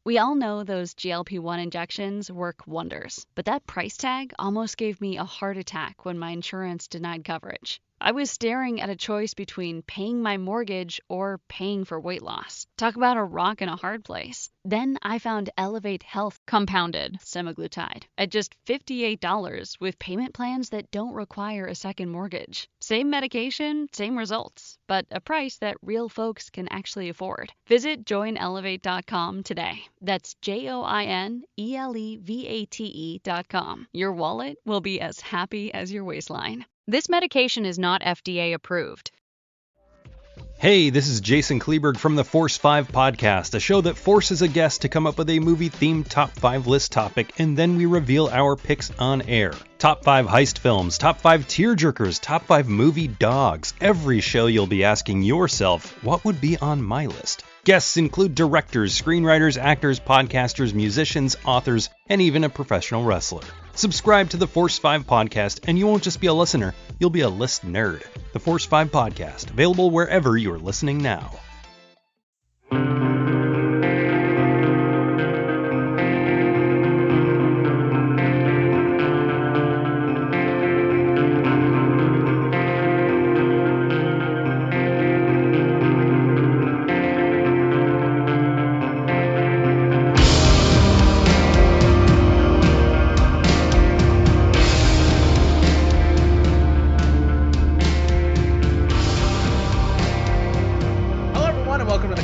We all know those GLP-1 injections work wonders, but that price tag almost gave me a heart attack when my insurance denied coverage. I was staring at a choice between paying my mortgage or paying for weight loss. Talk about a rock and a hard place. Then I found Elevate Health compounded semaglutide at just $58 with payment plans that don't require a second mortgage. Same medication, same results, but a price that real folks can actually afford. Visit joinelevate.com today. That's JOINELEVATE.com. Your wallet will be as happy as your waistline. This medication is not FDA approved. Hey, this is Jason Kleberg from the Force 5 podcast, a show that forces a guest to come up with a movie-themed top 5 list topic, and then we reveal our picks on air. Top 5 heist films, top 5 tearjerkers, top 5 movie dogs. Every show you'll be asking yourself, what would be on my list? Guests include directors, screenwriters, actors, podcasters, musicians, authors, and even a professional wrestler. Subscribe to the Force 5 podcast, and you won't just be a listener, you'll be a list nerd. The Force 5 podcast, available wherever you're listening now.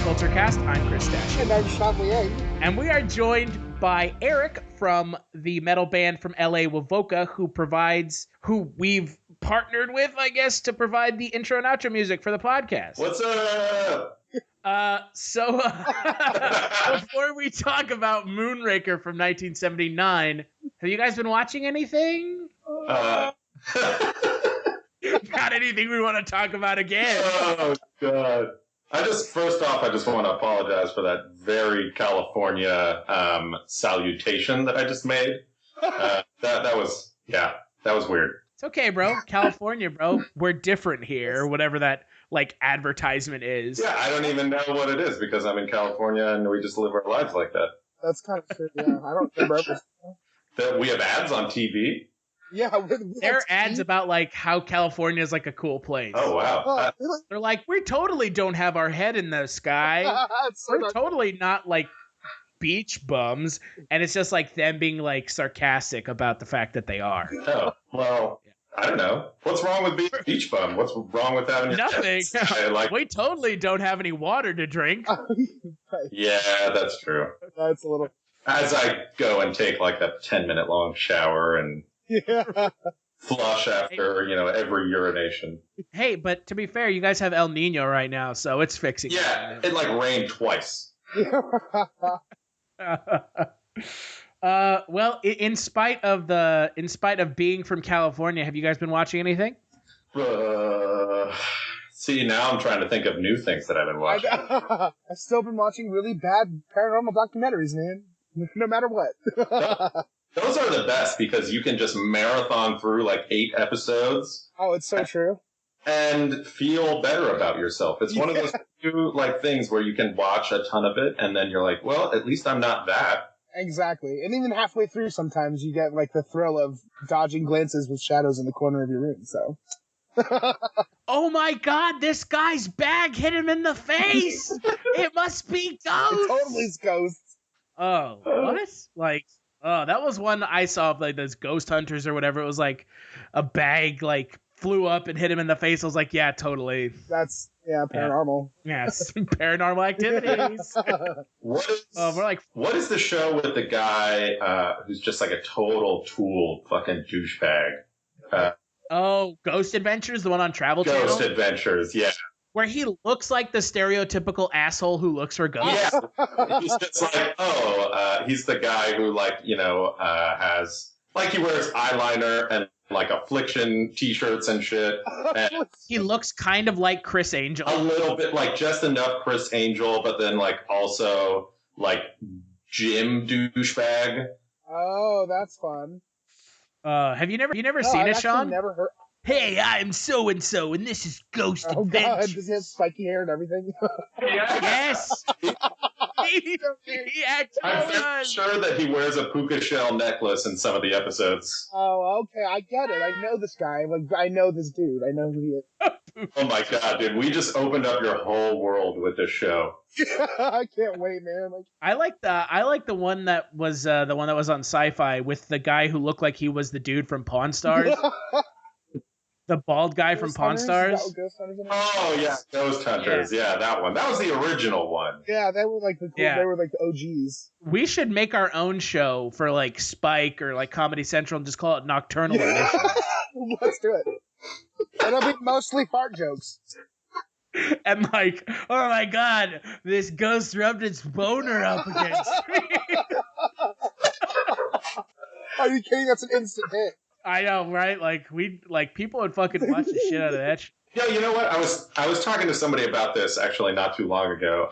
Kulturecast. I'm Chris Stachiw. And I'm Sean Liang. And we are joined by Eric from the metal band from LA, Wovoka, who we've partnered with, I guess, to provide the intro and outro music for the podcast. What's up? So before we talk about Moonraker from 1979, have you guys been watching anything? Got anything we want to talk about again? Oh, God. First off, I just want to apologize for that very California salutation that I just made. That was weird. It's okay, bro. California, bro. We're different here, whatever that advertisement is. Yeah, I don't even know what it is because I'm in California and we just live our lives like that. That's kind of true, yeah. I don't remember. That we have ads on TV? Yeah, there are ads about how California is a cool place. Oh wow! They're like, we totally don't have our head in the sky. We're totally not beach bums, and it's just them being sarcastic about the fact that they are. Oh well, I don't know. What's wrong with being a beach bum? What's wrong with having your nothing? We totally don't have any water to drink. Yeah, that's true. That's a little. As I go and take a 10-minute long shower and. Yeah. Flush after, every urination. Hey, but to be fair, you guys have El Nino right now, so it's fixing. Yeah, it rained twice. Well, in spite of being from California, have you guys been watching anything? See, now I'm trying to think of new things that I've been watching. I've still been watching really bad paranormal documentaries, man. No matter what. Those are the best because you can just marathon through 8 episodes. Oh, it's so true. And feel better about yourself. It's one of those few things where you can watch a ton of it and then you're like, well, at least I'm not that. Exactly. And even halfway through sometimes you get the thrill of dodging glances with shadows in the corner of your room, so. Oh my God, this guy's bag hit him in the face! It must be ghosts! It totally is ghosts. Oh, what? Oh, that was one I saw of those ghost hunters or whatever. It was a bag flew up and hit him in the face. I was like, yeah, totally. That's paranormal. Yeah. Yes, paranormal activities. What is the show with the guy who's just a total tool fucking douchebag? Ghost Adventures, the one on Travel Channel? Ghost Adventures, yeah. Where he looks like the stereotypical asshole who looks for ghosts. Yeah. He's just he's the guy who has he wears eyeliner and affliction t-shirts and shit. And he looks kind of like Chris Angel. A little bit just enough Chris Angel, but then also Jim douchebag. Oh, that's fun. Have you never seen it, Sean? Never heard. Hey, I'm so-and-so, and this is Ghost Adventures. God, does he have spiky hair and everything? Yes! He actually I'm very does. sure that he wears a puka shell necklace in some of the episodes. Oh, okay, I get it. I know this guy. Like, I know this dude. I know who he is. Oh my god, dude! We just opened up your whole world with this show. I can't wait, man. Like, I like the one that was on Sci-Fi with the guy who looked like he was the dude from Pawn Stars. The bald guy from Pawn Stars. Oh yeah, Ghost Hunters. Yeah, that one. That was the original one. Yeah, they were like the cool. Yeah. They were like the OGs. We should make our own show for like Spike or like Comedy Central and just call it Nocturnal Edition. Let's do it. It'll be mostly fart jokes. And like, oh my god, this ghost rubbed its boner up against me. Are you kidding? That's an instant hit. I know, right? Like people would fucking watch the shit out of that. Yeah, you know what? I was talking to somebody about this actually not too long ago.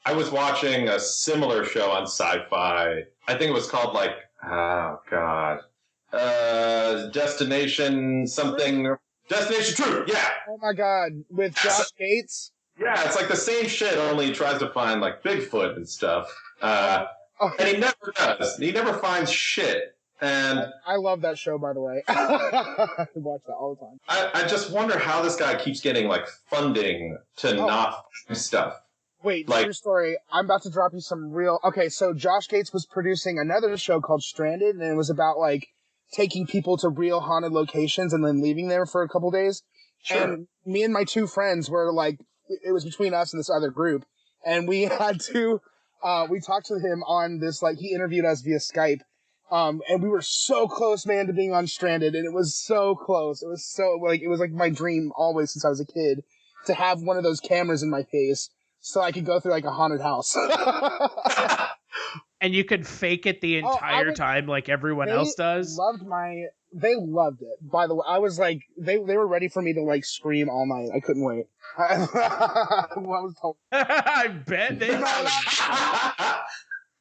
I was watching a similar show on Sci-Fi. I think it was called like, oh god, Destination something. Destination Truth. Yeah. Oh my god, with Josh Gates. Yeah, it's like the same shit. Only he tries to find like Bigfoot and stuff. And he never does. He never finds shit. And I love that show, by the way. I watch that all the time. I just wonder how this guy keeps getting like funding to not find stuff. Wait, like, true story. I'm about to drop you some real. Okay, so Josh Gates was producing another show called Stranded, and it was about like taking people to real haunted locations and then leaving there for a couple days. Sure. And me and my two friends were like, it was between us and this other group, and we had to. We talked to him on this, like, he interviewed us via Skype. And we were so close, man, to being on Stranded, and it was so close. It was so, like, it was like my dream always since I was a kid to have one of those cameras in my face so I could go through like a haunted house. And you could fake it the entire time like everyone else does. They loved it. By the way, I was like, they were ready for me to like scream all night. I couldn't wait. I was told. I bet they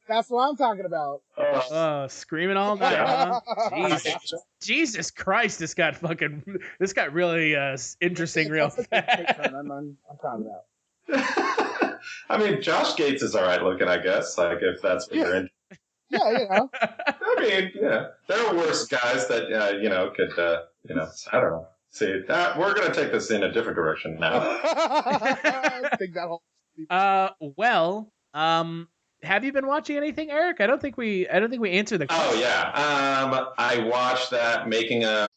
That's what I'm talking about. Screaming all night, huh? Jesus Christ, this got really interesting real fast. I'm proud of that. I mean, Josh Gates is all right looking, I guess. Like, if that's what you're into. Yeah, you know. I mean, yeah, there are worse guys that could I don't know. See, we're gonna take this in a different direction now. I think that'll. Have you been watching anything, Eric? I don't think we answered the question. Oh yeah. I watched that Making a.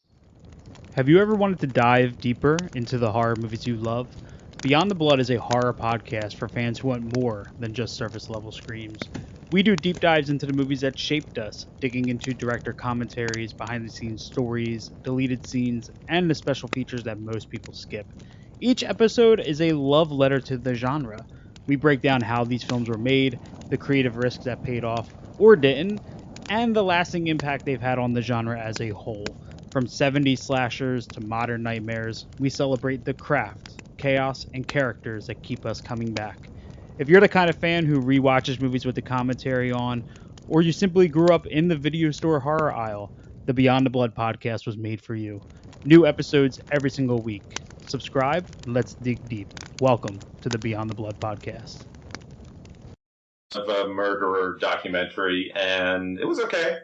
Have you ever wanted to dive deeper into the horror movies you love? Beyond the Blood is a horror podcast for fans who want more than just surface level screams. We do deep dives into the movies that shaped us, digging into director commentaries, behind the scenes stories, deleted scenes, and the special features that most people skip. Each episode is a love letter to the genre. We break down how these films were made, the creative risks that paid off or didn't, and the lasting impact they've had on the genre as a whole. From 70s slashers to modern nightmares, we celebrate the craft, chaos, and characters that keep us coming back. If you're the kind of fan who rewatches movies with the commentary on, or you simply grew up in the video store horror aisle, the Beyond the Blood podcast was made for you. New episodes every single week. Subscribe, and let's dig deep. Welcome to the Beyond the Blood podcast. Of a murderer documentary, and it was okay.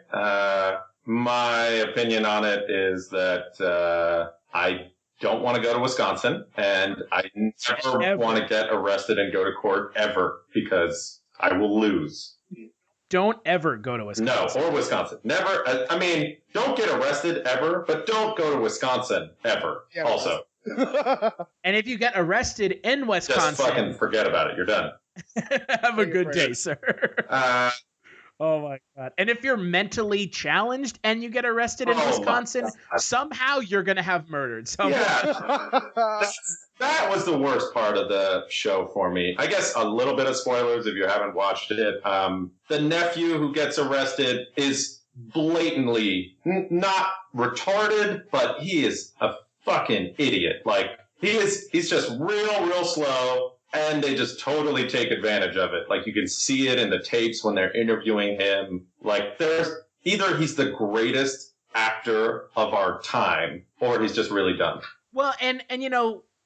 My opinion on it is that I don't want to go to Wisconsin, and I never want to get arrested and go to court ever because I will lose. Don't ever go to Wisconsin. No, or Wisconsin. Never. I mean, don't get arrested ever, but don't go to Wisconsin ever. Yeah, also. And if you get arrested in Wisconsin, just fucking forget about it. You're done. Have a good day, sir. Oh my God. And if you're mentally challenged and you get arrested in Wisconsin, somehow you're going to have murdered someone. Yeah. That was the worst part of the show for me. I guess a little bit of spoilers if you haven't watched it. The nephew who gets arrested is blatantly not retarded, but he is a fucking idiot. Like, he's just real slow. And they just totally take advantage of it. Like, you can see it in the tapes when they're interviewing him. Like, either he's the greatest actor of our time, or he's just really dumb. Well, and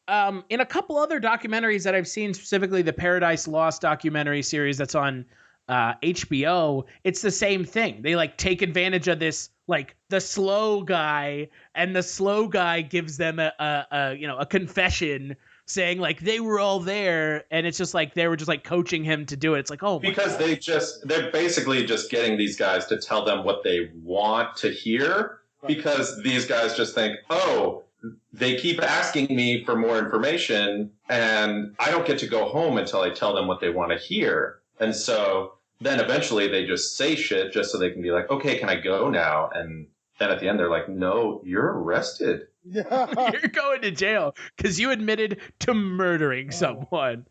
In a couple other documentaries that I've seen, specifically the Paradise Lost documentary series that's on HBO, it's the same thing. They like take advantage of this, like the slow guy, and the slow guy gives them a confession saying like they were all there, and it's just like they were just like coaching him to do it. It's like, oh, because they're basically just getting these guys to tell them what they want to hear, because these guys just think, oh, they keep asking me for more information and I don't get to go home until I tell them what they want to hear. And so then eventually they just say shit just so they can be like, okay, can I go now? And then at the end they're like, no, you're arrested. You're going to jail because you admitted to murdering someone.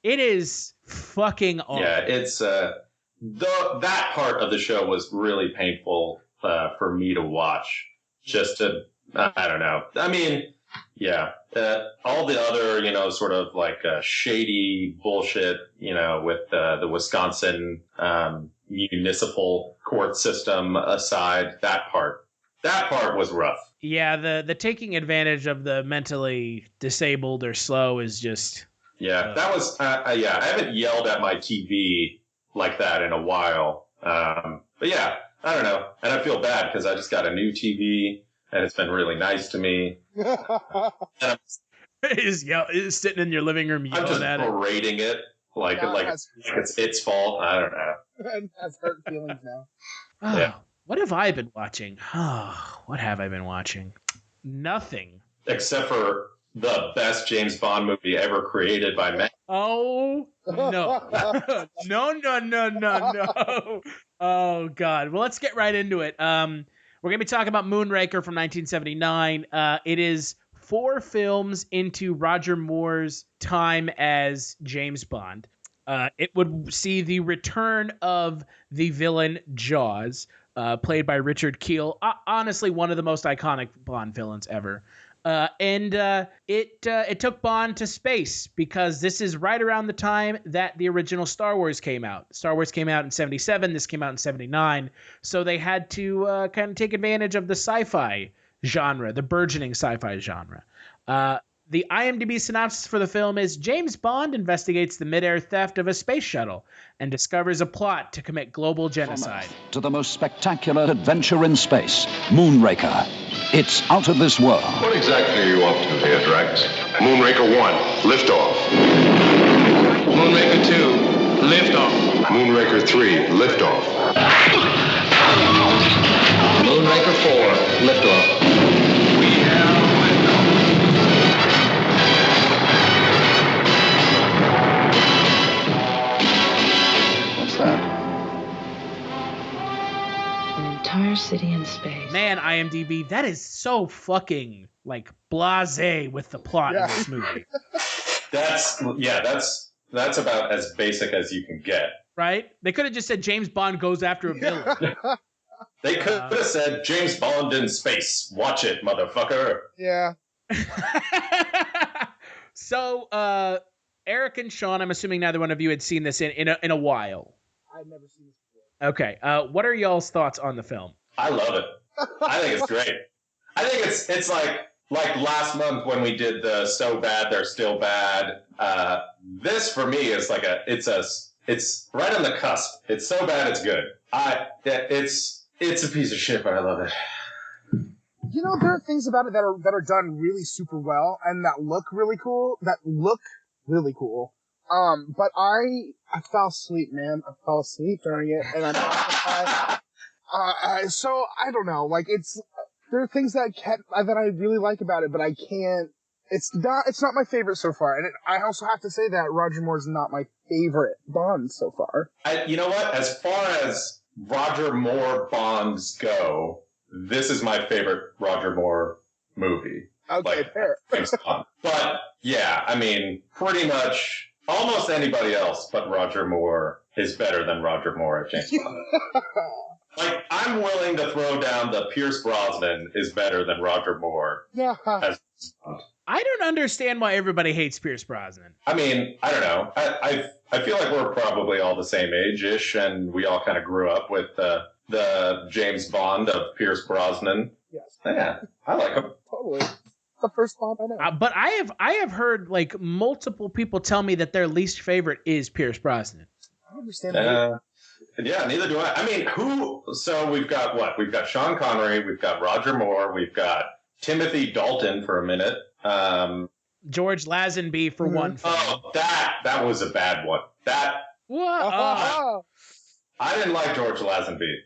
It is fucking awful. Yeah, it's that part of the show was really painful for me to watch. Just to, I don't know. I mean, yeah, all the other, sort of like shady bullshit, with the Wisconsin municipal court system aside, that part was rough. Yeah, the taking advantage of the mentally disabled or slow is just... Yeah, that was, I haven't yelled at my TV like that in a while. But yeah, I don't know. And I feel bad because I just got a new TV and it's been really nice to me. Is sitting in your living room yelling at it. I'm just berating it like it's its fault. I don't know. It has hurt feelings now. Yeah. What have I been watching? What have I been watching? Nothing. Except for the best James Bond movie ever created by man. Oh, no. No. Oh, God. Well, let's get right into it. We're going to be talking about Moonraker from 1979. It is 4 films into Roger Moore's time as James Bond. It would see the return of the villain Jaws, played by Richard Kiel. Honestly, one of the most iconic Bond villains ever. And it took Bond to space because this is right around the time that the original Star Wars came out. Star Wars came out in 1977. This came out in 1979. So they had to kind of take advantage of the sci-fi genre, the burgeoning sci-fi genre. The IMDb synopsis for the film is: James Bond investigates the midair theft of a space shuttle and discovers a plot to commit global genocide. To the most spectacular adventure in space, Moonraker. It's out of this world. What exactly are you up to here, Drax? Moonraker 1, liftoff. Moonraker 2, liftoff. Moonraker 3, liftoff. Moonraker 4, liftoff. We have entire city in space. Man, IMDb, that is so fucking like blasé with the plot of this movie. That's about as basic as you can get. Right? They could have just said James Bond goes after a villain. They could have said James Bond in space. Watch it, motherfucker. Yeah. So, Eric and Sean, I'm assuming neither one of you had seen this in a while. I've never seen this before. Okay. What are y'all's thoughts on the film? I love it. I think it's great. I think it's like last month when we did the So Bad They're Still Bad. This for me is like it's right on the cusp. It's so bad it's good. It's a piece of shit, but I love it. There are things about it that are done really super well and that look really cool. But I fell asleep, man. I fell asleep during it, and I'm so I don't know. Like there are things that I really like about it, but I can't. It's not my favorite so far, and I also have to say that Roger Moore's not my favorite Bond so far. You know what? As far as Roger Moore Bonds go, this is my favorite Roger Moore movie. Okay, fair. But yeah, I mean, pretty much almost anybody else but Roger Moore is better than Roger Moore at James Bond. Like, I'm willing to throw down the Pierce Brosnan is better than Roger Moore. Yeah. I don't understand why everybody hates Pierce Brosnan. I mean, I don't know. I feel like we're probably all the same age-ish, and we all kind of grew up with the James Bond of Pierce Brosnan. Yes. Yeah, I like him. Totally. the first Bond I know. But I have heard like multiple people tell me that their least favorite is Pierce Brosnan. I don't understand that. Yeah, neither do I. I mean, so we've got what? We've got Sean Connery, we've got Roger Moore, we've got Timothy Dalton for a minute. George Lazenby for one film. Oh, that was a bad one. That I didn't like George Lazenby.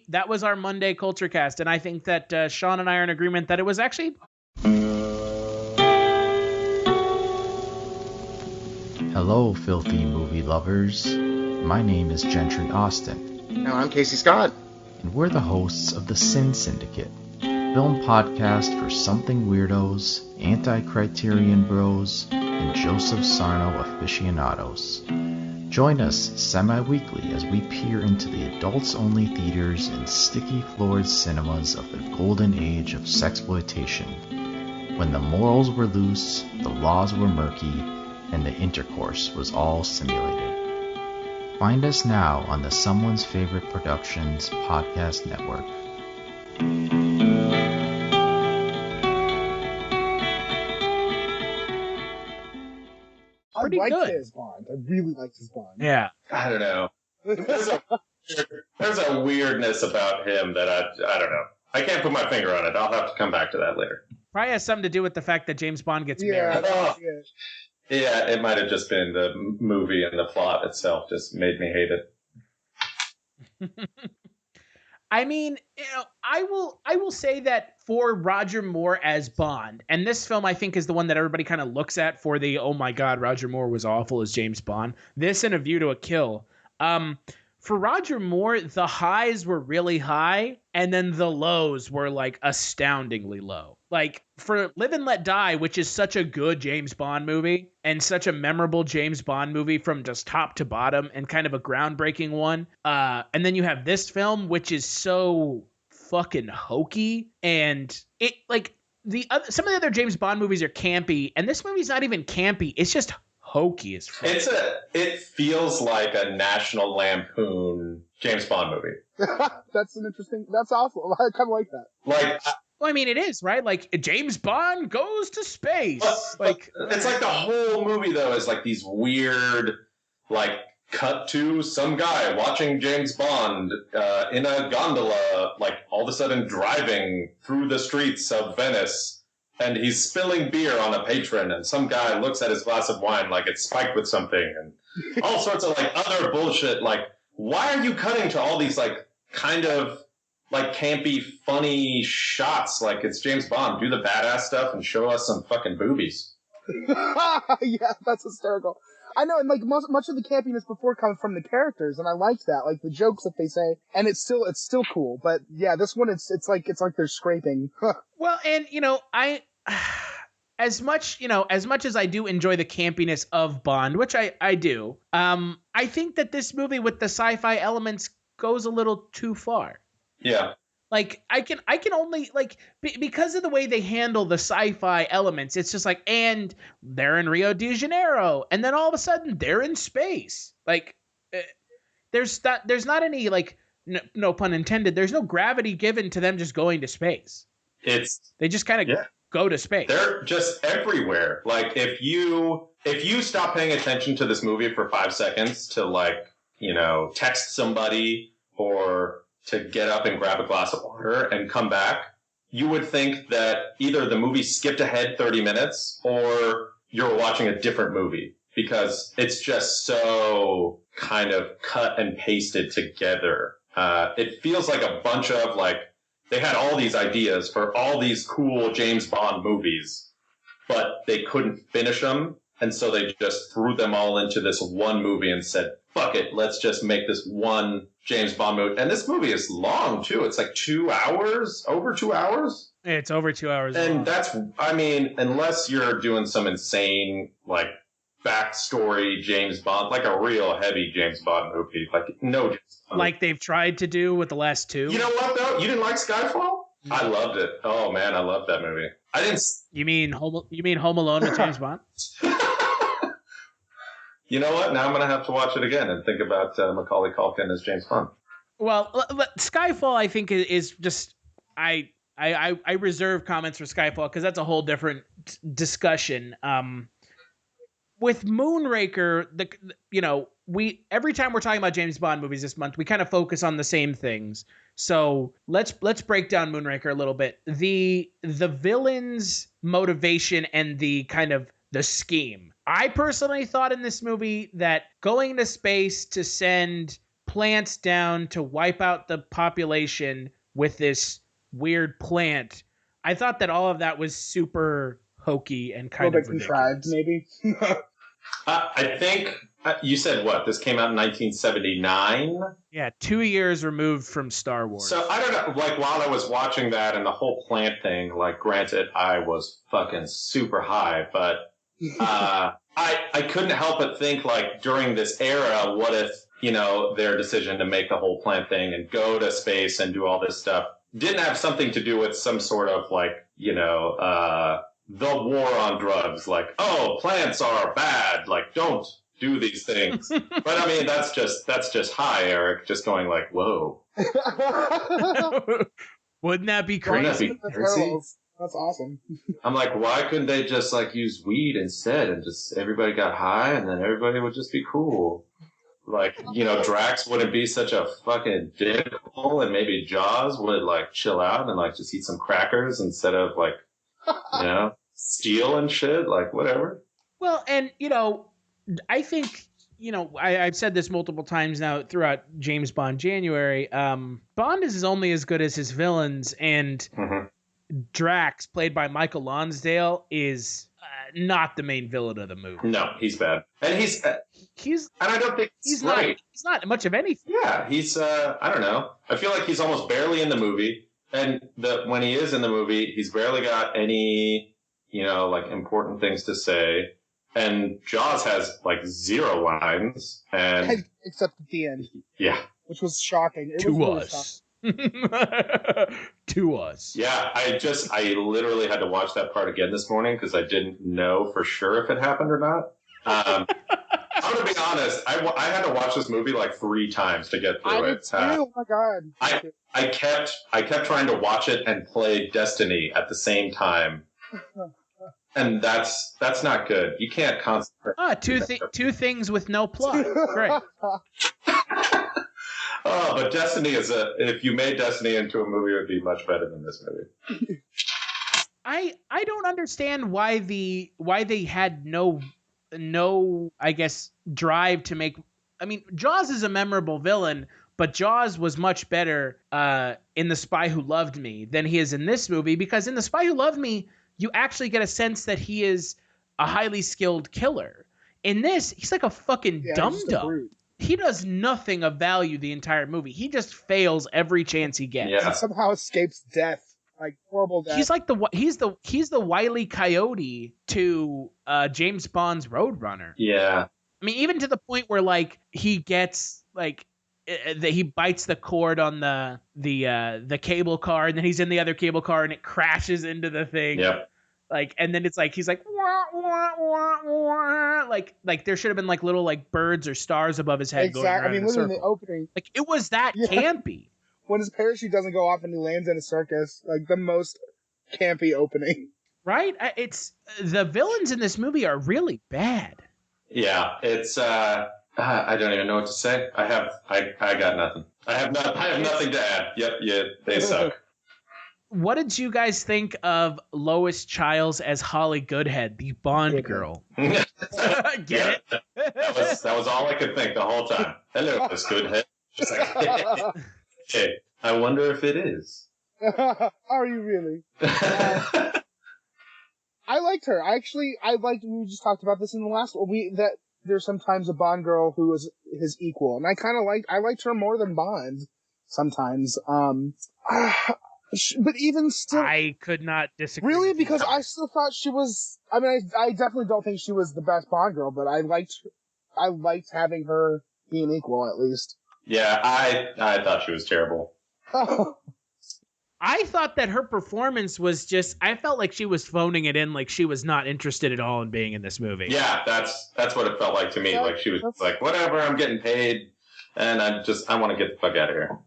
That was our Monday Kulturecast, and I think that Sean and I are in agreement that it was actually. Hello, filthy movie lovers. My name is Gentry Austin. And I'm Casey Scott. And we're the hosts of the Sin Syndicate, film podcast for something weirdos, anti-criterion bros, and Joseph Sarno aficionados. Join us semi-weekly as we peer into the adults-only theaters and sticky-floored cinemas of the golden age of sexploitation, when the morals were loose, the laws were murky, and the intercourse was all simulated. Find us now on the Someone's Favorite Productions podcast network. I liked his Bond. I really liked his Bond. Yeah. I don't know. There's a weirdness about him that I don't know. I can't put my finger on it. I'll have to come back to that later. Probably has something to do with the fact that James Bond gets married. Yeah, it might have just been the movie and the plot itself just made me hate it. I mean, I will say that for Roger Moore as Bond, and this film I think is the one that everybody kind of looks at for the, oh my God, Roger Moore was awful as James Bond. This and A View to a Kill. For Roger Moore, the highs were really high, and then the lows were like astoundingly low. Like for Live and Let Die, which is such a good James Bond movie and such a memorable James Bond movie from just top to bottom and kind of a groundbreaking one. And then you have this film, which is so fucking hokey, and it like some of the other James Bond movies are campy, and this movie's not even campy. It's just hokey as fuck. It feels like a National Lampoon James Bond movie. That's awesome. I kind of like that. Well, I mean, it is, right? Like, James Bond goes to space. It's like the whole movie, though, is like these weird, like, cut to some guy watching James Bond in a gondola, like, all of a sudden driving through the streets of Venice. And he's spilling beer on a patron, and some guy looks at his glass of wine like it's spiked with something, and all sorts of like other bullshit. Like, why are you cutting to all these like kind of like campy, funny shots? Like it's James Bond. Do the badass stuff and show us some fucking boobies. Yeah, that's hysterical. I know, and like much of the campiness before comes from the characters, and I liked that, like the jokes that they say, and it's still cool. But yeah, this one it's like they're scraping. Well, and as much as I do enjoy the campiness of Bond, which I do, I think that this movie with the sci-fi elements goes a little too far. Yeah. Like I can only like because of the way they handle the sci-fi elements, it's just like, and they're in Rio de Janeiro, and then all of a sudden they're in space. Like there's not any like no pun intended. There's no gravity given to them just going to space. They just kind of go to space. They're just everywhere. Like if you stop paying attention to this movie for 5 seconds to like, text somebody or to get up and grab a glass of water and come back, you would think that either the movie skipped ahead 30 minutes or you're watching a different movie because it's just so kind of cut and pasted together. It feels like a bunch of like, they had all these ideas for all these cool James Bond movies, but they couldn't finish them. And so they just threw them all into this one movie and said, fuck it, let's just make this one James Bond movie. And this movie is long, too. It's like 2 hours, over 2 hours. It's over 2 hours. And unless you're doing some insane, like, backstory James Bond, like a real heavy James Bond movie. Like, no James Bond. Like they've tried to do with the last two. You know what, though? You didn't like Skyfall? I loved it. Oh, man, I loved that movie. I didn't... You mean Home Alone with James Bond? You know what? Now I'm going to have to watch it again and think about Macaulay Culkin as James Bond. Well, Skyfall, I think, is just... I reserve comments for Skyfall because that's a whole different discussion. With Moonraker, we every time we're talking about James Bond movies this month, we kind of focus on the same things. So let's break down Moonraker a little bit. The villain's motivation and the kind of the scheme. I personally thought in this movie that going to space to send plants down to wipe out the population with this weird plant, I thought that all of that was super hokey and kind of contrived, maybe. I think you said what? This came out in 1979. Yeah, 2 years removed from Star Wars. So I don't know. Like while I was watching that and the whole plant thing, like granted, I was fucking super high, but I couldn't help but think like during this era, what if their decision to make the whole plant thing and go to space and do all this stuff didn't have something to do with some sort of like the war on drugs, like, oh, plants are bad, like, don't do these things. But I mean, that's just high, Eric, just going like, whoa. Wouldn't that be crazy? That's awesome. I'm like, why couldn't they just like use weed instead and just everybody got high and then everybody would just be cool? Like, Drax wouldn't be such a fucking dickhole, and maybe Jaws would like chill out and like just eat some crackers instead of like, steel and shit, like whatever. Well, and I think I've said this multiple times now throughout James Bond January. Bond is only as good as his villains, and Drax, played by Michael Lonsdale, is not the main villain of the movie. No, he's bad, and he's and I don't think he's not much of anything. Yeah, he's I don't know. I feel like he's almost barely in the movie, and when he is in the movie, he's barely got any like important things to say. And Jaws has like 0 lines, and except at the end. Yeah, which was shocking. To us. Yeah, I literally had to watch that part again this morning because I didn't know for sure if it happened or not. I'm gonna be honest. I had to watch this movie like 3 times to get through it. Oh my god! I kept trying to watch it and play Destiny at the same time. And that's not good. You can't concentrate. Two things with no plot. Great. Oh, but Destiny if you made Destiny into a movie, it would be much better than this movie. I don't understand why they had no I guess drive to make. I mean, Jaws is a memorable villain, but Jaws was much better in The Spy Who Loved Me than he is in this movie, because in The Spy Who Loved Me, you actually get a sense that he is a highly skilled killer. In this, he's like a fucking dum-dum. He does nothing of value the entire movie. He just fails every chance he gets. Yeah. He somehow escapes death, like horrible death. He's like he's the Wile E. Coyote to James Bond's Roadrunner. Yeah. I mean, even to the point where like he gets like he bites the cord on the cable car, and then he's in the other cable car and it crashes into the thing. Yep. Like, and then it's like he's like wah, wah, wah, wah. Like there should have been like little like birds or stars above his head. Exactly. Going around in a circle. The opening, like it was that campy. When his parachute doesn't go off and he lands in a circus, like the most campy opening. Right? It's the villains in this movie are really bad. Yeah, it's I don't even know what to say. I got nothing. I have nothing to add. Yep, yeah, they suck. What did you guys think of Lois Chiles as Holly Goodhead, the Bond girl? Get it? That was all I could think the whole time. Hello, Miss Goodhead. Just like, hey, I wonder if it is. Are you really? I liked her. We just talked about this in the last one. That there's sometimes a Bond girl who is his equal, and I liked her more than Bond sometimes. But even still, I could not disagree. Really, because I still thought she was. I mean, I definitely don't think she was the best Bond girl, but I liked having her be an equal at least. Yeah, I thought she was terrible. I thought that her performance was just. I felt like she was phoning it in, like she was not interested at all in being in this movie. Yeah, that's what it felt like to me. Like she was like, whatever, I'm getting paid, and I want to get the fuck out of here.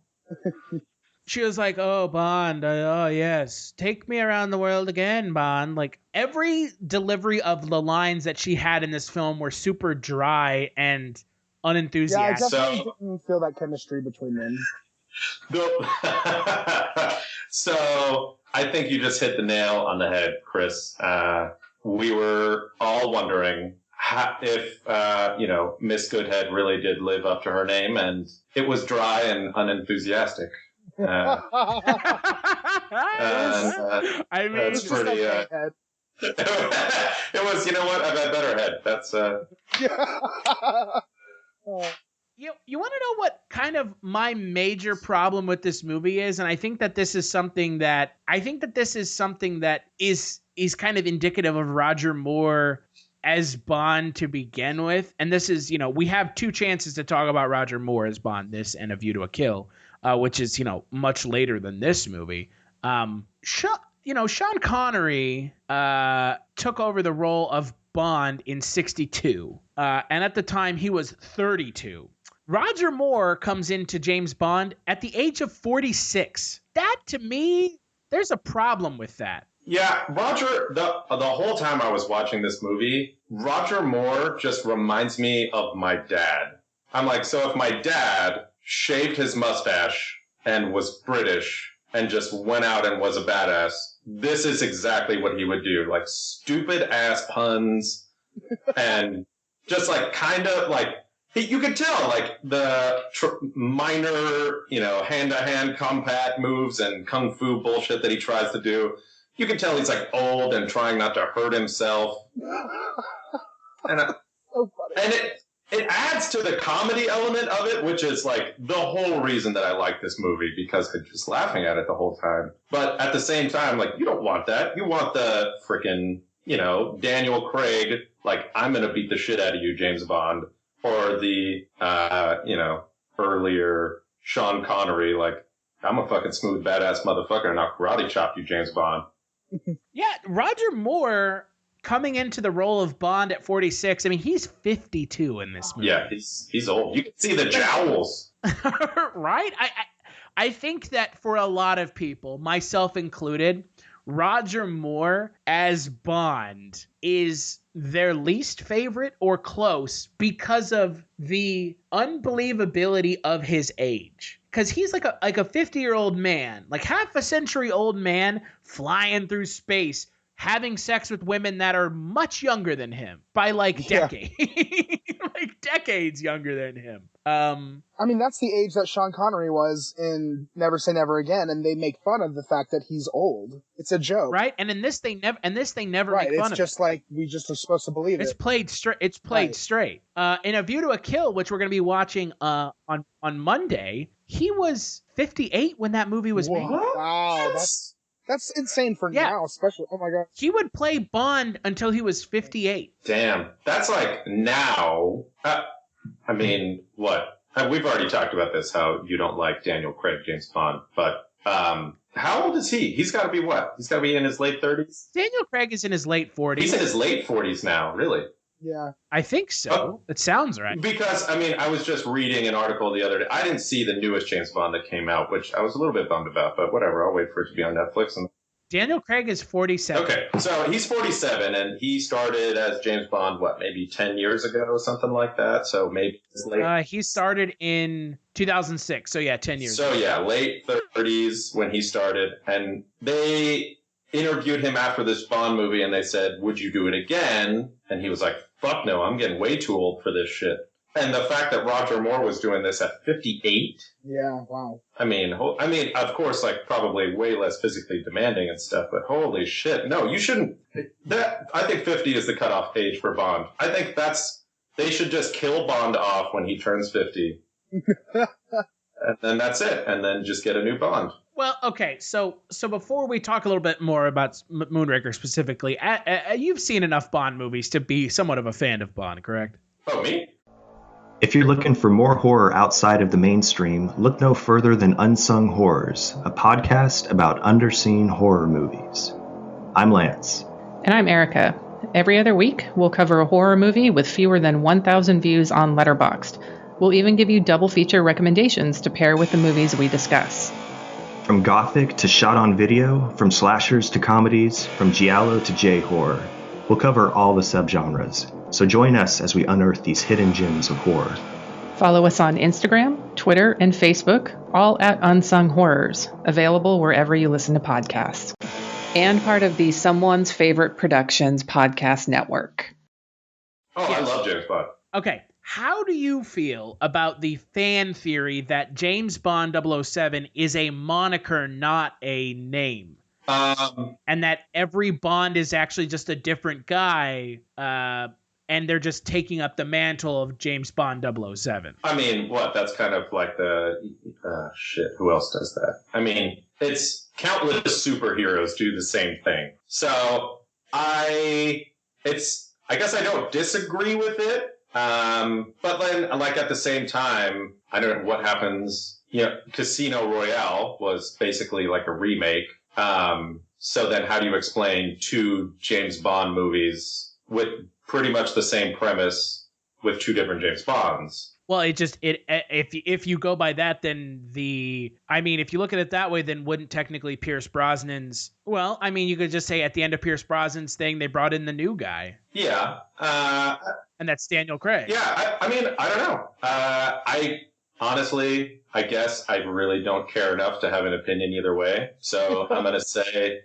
she was like, "Oh, Bond, oh yes, take me around the world again, Bond." Like every delivery of the lines that she had in this film were super dry and unenthusiastic. Yeah, I definitely didn't feel that chemistry between them. So I think you just hit the nail on the head, Chris. We were all wondering if Miss Goodhead really did live up to her name, and it was dry and unenthusiastic. I mean, that's pretty. It was. You know what? I've had better head. That's. You want to know what kind of my major problem with this movie is, and I think that this is something that is kind of indicative of Roger Moore as Bond to begin with. And this is, we have two chances to talk about Roger Moore as Bond, this and A View to a Kill, which is, much later than this movie. Sean Connery took over the role of Bond in 1962, and at the time he was 32. Roger Moore comes into James Bond at the age of 46. That, to me, there's a problem with that. Yeah, Roger, the whole time I was watching this movie, Roger Moore just reminds me of my dad. I'm like, so if my dad shaved his mustache and was British and just went out and was a badass, this is exactly what he would do. Like, stupid-ass puns and just, like, kind of, like, you could tell, like, the minor, hand-to-hand combat moves and kung fu bullshit that he tries to do. You can tell he's, like, old and trying not to hurt himself. And it adds to the comedy element of it, which is, like, the whole reason that I like this movie, because I'm just laughing at it the whole time. But at the same time, like, you don't want that. You want the frickin', Daniel Craig, like, I'm gonna beat the shit out of you, James Bond. Or the, earlier Sean Connery, like, I'm a fucking smooth, badass motherfucker, and I'll karate chop you, James Bond. Yeah, Roger Moore coming into the role of Bond at 46. I mean, he's 52 in this movie. Yeah, he's old. You can see the jowls. Right? I think that for a lot of people, myself included, Roger Moore as Bond is their least favorite or close because of the unbelievability of his age. Because he's like a 50-year-old man, like half a century old man flying through space, having sex with women that are much younger than him by like decades, like decades younger than him. I mean, that's the age that Sean Connery was in Never Say Never Again, and they make fun of the fact that he's old. It's a joke, right? And in this, they never right, make fun of it. It's just like we just are supposed to believe it's it. Played straight. It's played straight. In A View to a Kill, which we're going to be watching on Monday, he was 58 when that movie was made. Wow, that's insane for now, especially. Oh my god, he would play Bond until he was 58. Damn, that's like now. I mean, what? We've already talked about this, how you don't like Daniel Craig, James Bond, but how old is he? He's got to be what? He's got to be in his late 30s? Daniel Craig is in his late 40s. He's in his late 40s now, really? Yeah. I think so. It sounds right. Because, I mean, I was just reading an article the other day. I didn't see the newest James Bond that came out, which I was a little bit bummed about, but whatever. I'll wait for it to be on Netflix. Daniel Craig is 47. Okay, so he's 47, and he started as James Bond, maybe 10 years ago or something like that? So maybe it's late. He started in 2006, so yeah, 10 years ago. So yeah, late 30s when he started, and they interviewed him after this Bond movie, and they said, would you do it again? And he was like, fuck no, I'm getting way too old for this shit. And the fact that Roger Moore was doing this at 58. Yeah, wow. I mean, of course, like probably way less physically demanding and stuff, but holy shit. No, you shouldn't. I think 50 is the cutoff age for Bond. I think they should just kill Bond off when he turns 50. And then that's it. And then just get a new Bond. Well, okay. So before we talk a little bit more about Moonraker specifically, you've seen enough Bond movies to be somewhat of a fan of Bond, correct? Oh, me? If you're looking for more horror outside of the mainstream, look no further than Unsung Horrors, a podcast about underseen horror movies. I'm Lance. And I'm Erica. Every other week, we'll cover a horror movie with fewer than 1,000 views on Letterboxd. We'll even give you double feature recommendations to pair with the movies we discuss. From gothic to shot on video, from slashers to comedies, from giallo to J-horror. We'll cover all the subgenres, so join us as we unearth these hidden gems of horror. Follow us on Instagram, Twitter, and Facebook, all at Unsung Horrors, available wherever you listen to podcasts. And part of the Someone's Favorite Productions podcast network. Oh, yes. I love James Bond. Okay, how do you feel about the fan theory that James Bond 007 is a moniker, not a name? And that every Bond is actually just a different guy, and they're just taking up the mantle of James Bond 007. I mean, what? That's kind of like the... shit, who else does that? I mean, it's countless superheroes do the same thing. So, I guess I don't disagree with it. But then, like, at the same time, I don't know what happens. Casino Royale was basically like a remake. So then how do you explain two James Bond movies with pretty much the same premise with two different James Bonds? Well, if you go by that, then if you look at it that way, then wouldn't technically Pierce Brosnan's, well, I mean, you could just say at the end of Pierce Brosnan's thing, they brought in the new guy. Yeah. And that's Daniel Craig. Yeah, I mean, I don't know. I guess I really don't care enough to have an opinion either way. So I'm gonna say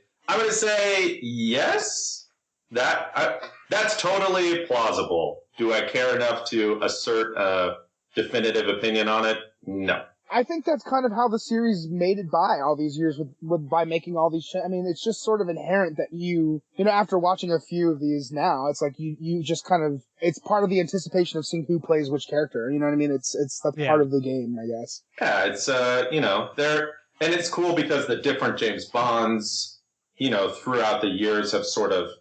yes. That's totally plausible. Do I care enough to assert a definitive opinion on it? No. I think that's kind of how the series made it by all these years by making all these I mean, it's just sort of inherent that after watching a few of these now, it's like you just kind of, it's part of the anticipation of seeing who plays which character. You know what I mean? It's part of the game, I guess. Yeah, it's, and it's cool because the different James Bonds, throughout the years have sort of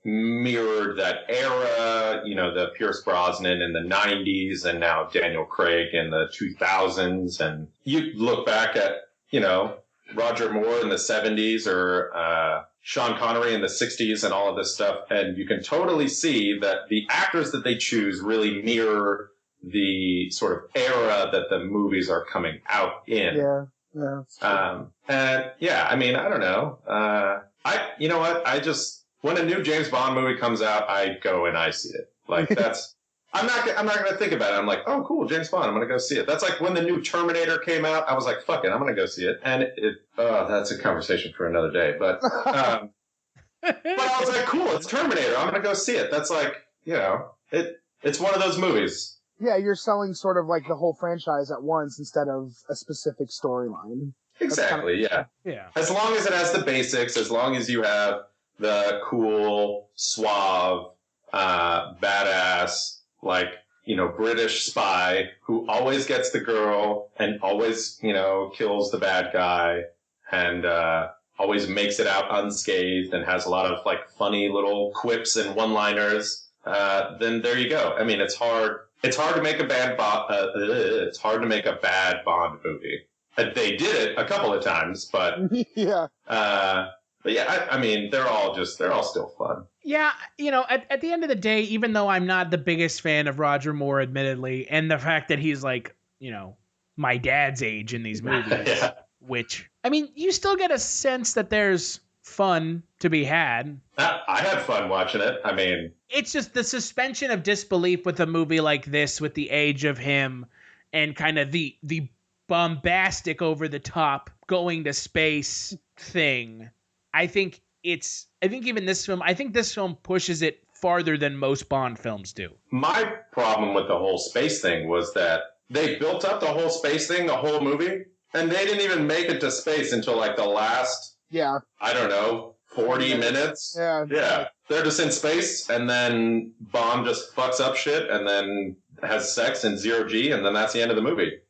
mirrored that era, the Pierce Brosnan in the 90s and now Daniel Craig in the 2000s. And you look back at, Roger Moore in the 70s or Sean Connery in the 60s and all of this stuff. And you can totally see that the actors that they choose really mirror the sort of era that the movies are coming out in. Yeah. And yeah, I mean, I don't know. You know what? When a new James Bond movie comes out, I go and I see it. Like that's, I'm not going to think about it. I'm like, oh, cool, James Bond. I'm going to go see it. That's like when the new Terminator came out. I was like, fuck it, I'm going to go see it. And that's a conversation for another day. But I was like, cool, it's Terminator. I'm going to go see it. That's like, it's one of those movies. Yeah, you're selling sort of like the whole franchise at once instead of a specific storyline. Exactly. Yeah. As long as it has the basics, as long as you have the cool, suave, badass, British spy who always gets the girl and always, kills the bad guy and always makes it out unscathed and has a lot of funny little quips and one-liners. Then there you go. I mean, it's hard to make a bad it's hard to make a bad Bond movie. They did it a couple of times, but yeah. But yeah, I mean, they're all still fun. Yeah, at the end of the day, even though I'm not the biggest fan of Roger Moore, admittedly, and the fact that he's my dad's age in these movies, yeah. Which, I mean, you still get a sense that there's fun to be had. I had fun watching it. I mean, it's just the suspension of disbelief with a movie like this, with the age of him, and kind of the bombastic, over the top, going to space thing. I think even this film, this film pushes it farther than most Bond films do. My problem with the whole space thing was that they built up the whole space thing, the whole movie, and they didn't even make it to space until the last, I don't know, 40 minutes. Yeah. Yeah. They're just in space, and then Bond just fucks up shit, and then has sex in 0G, and then that's the end of the movie.